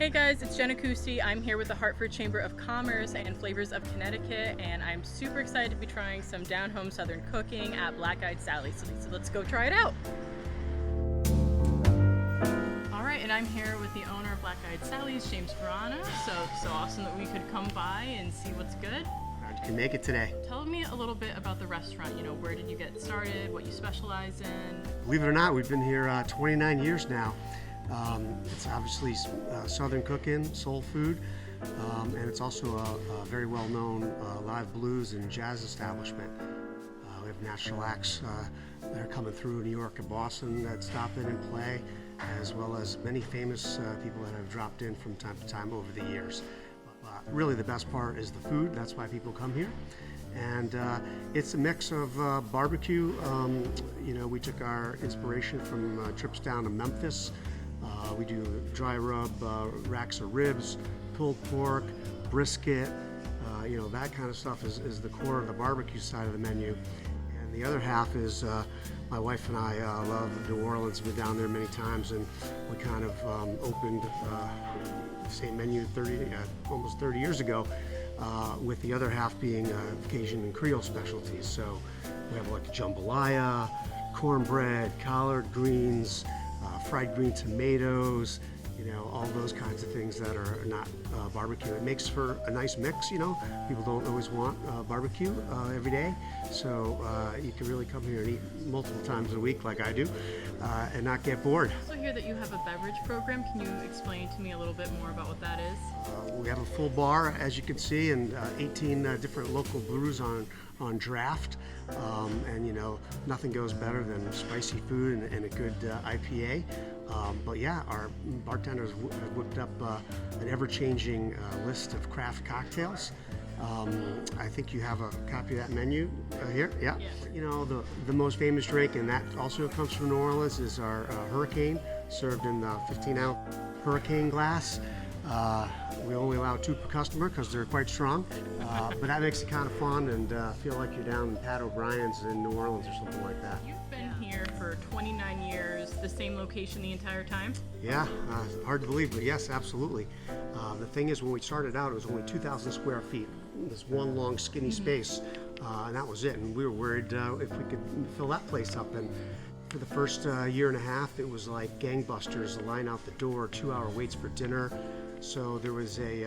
Hey guys, it's Jenn Accuosti. I'm here with the Hartford Chamber of Commerce and Flavors of Connecticut, and I'm super excited to be trying some down-home Southern cooking at Black Eyed Sally's. So let's go try it out. All right, and I'm here with the owner of Black Eyed Sally's, James Verano. So awesome that we could come by and see what's good. Glad you can make it today. Tell me a little bit about the restaurant. You know, where did you get started? What you specialize in? Believe it or not, we've been here 29 years now. It's obviously Southern cooking, soul food, and it's also a very well-known live blues and jazz establishment. We have national acts that are coming through New York and Boston that stop in and play, as well as many famous people that have dropped in from time to time over the years. Really the best part is the food. That's why people come here. And it's a mix of barbecue. You know, we took our inspiration from trips down to Memphis. We do dry rub, racks of ribs, pulled pork, brisket, you know, that kind of stuff is the core of the barbecue side of the menu. And the other half is my wife and I love New Orleans. We've been down there many times, and we kind of opened the same menu almost 30 years ago, with the other half being Cajun and Creole specialties. So we have like jambalaya, cornbread, collard greens, fried green tomatoes, you know, all those kinds of things that are not barbecue. It makes for a nice mix, you know. People don't always want barbecue every day, so you can really come here and eat multiple times a week like I do and not get bored. I also hear that you have a beverage program. Can you explain to me a little bit more about what that is? We have a full bar, as you can see, and 18 different local brews on draft. And you know, nothing goes better than spicy food and a good IPA. But yeah, our bartenders have whipped up an ever-changing list of craft cocktails. I think you have a copy of that menu here. Yeah. You know, the most famous drink, and that also comes from New Orleans, is our Hurricane, served in the 15-ounce Hurricane glass. We only allow 2 per customer because they're quite strong, but that makes it kind of fun and feel like you're down in Pat O'Brien's in New Orleans or something like that. You've been here for 29 years, the same location the entire time? Yeah, hard to believe, but yes, absolutely. The thing is, when we started out, it was only 2,000 square feet. This one long, skinny space, and that was it. And we were worried if we could fill that place up. And for the first year and a half, it was like gangbusters, a line out the door, 2-hour waits for dinner. So there was a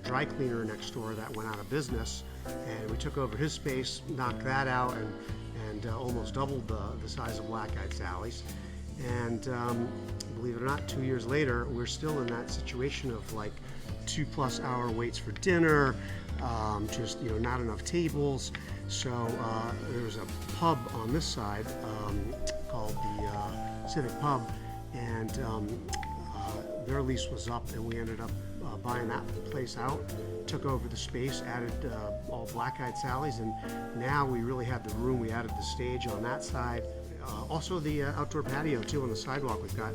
dry cleaner next door that went out of business, and we took over his space, knocked that out, and almost doubled the size of Black Eyed Sally's. And believe it or not, 2 years later, we're still in that situation of like 2+ hour waits for dinner, just, you know, not enough tables. So there's a pub on this side called the Civic Pub, and their lease was up, and we ended up buying that place out, took over the space, added all Black Eyed Sally's, and now we really have the room. We added the stage on that side. Also the outdoor patio too on the sidewalk. We've got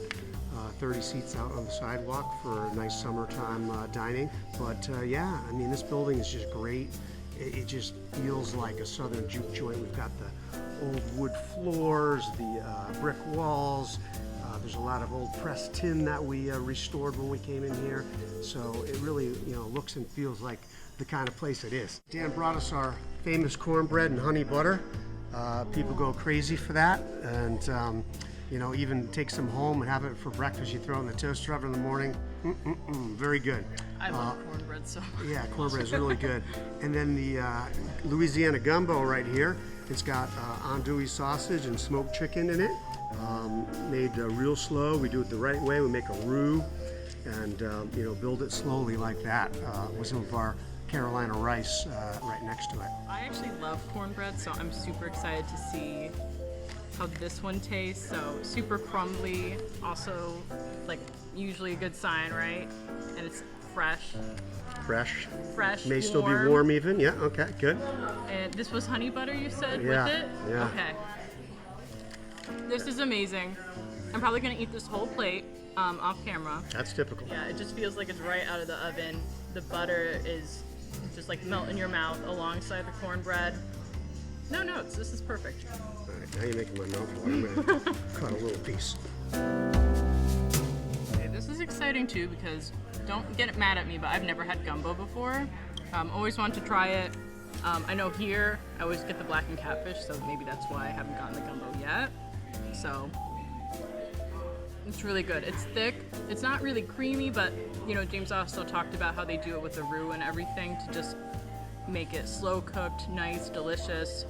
30 seats out on the sidewalk for nice summertime dining. But yeah, I mean, this building is just great. It just feels like a Southern juke joint. We've got the old wood floors, the brick walls. There's a lot of old pressed tin that we restored when we came in here. So it really, you know, looks and feels like the kind of place it is. Dan brought us our famous cornbread and honey butter. People go crazy for that, and you know, even take some home and have it for breakfast. You throw it in the toaster oven in the morning. Very good. I love cornbread so much. Yeah, cornbread is really good. And then the Louisiana gumbo right here. It's got andouille sausage and smoked chicken in it. Made real slow. We do it the right way. We make a roux and you know, build it slowly like that with some of our Carolina rice right next to it. I actually love cornbread, so I'm super excited to see how this one tastes. So super crumbly, also like usually a good sign, right? And it's fresh. Fresh. warm. May still be warm even. Yeah, okay, good. And this was honey butter, you said, Yeah, with it? yeah. Okay. This is amazing. I'm probably gonna eat this whole plate off camera. That's typical. Yeah, it just feels like it's right out of the oven. The butter is just like melt in your mouth alongside the cornbread. No notes, this is perfect. All right, now you're making my mouth water. I'm gonna cut a little piece. Okay, this is exciting too because don't get mad at me, but I've never had gumbo before. Always wanted to try it. I know here I always get the blackened catfish, so maybe that's why I haven't gotten the gumbo yet. So it's really good. It's thick. It's not really creamy, but you know, James also talked about how they do it with the roux and everything to just make it slow cooked, nice, delicious.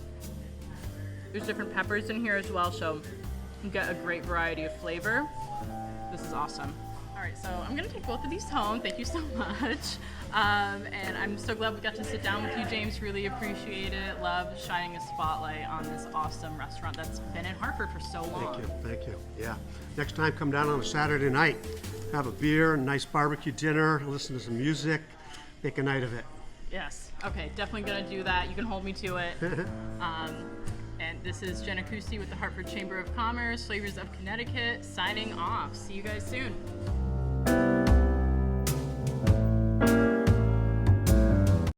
There's different peppers in here as well, so you get a great variety of flavor. This is awesome. All right, so I'm gonna take both of these home. Thank you so much. And I'm so glad we got to sit down with you, James. Really appreciate it. Love shining a spotlight on this awesome restaurant that's been in Hartford for so long. Thank you. Yeah. Next time, come down on a Saturday night, have a beer, a nice barbecue dinner, listen to some music, make a night of it. Yes. Okay, definitely gonna do that. You can hold me to it. And this is Jenn Accuosti with the Hartford Chamber of Commerce, Flavors of Connecticut, signing off. See you guys soon.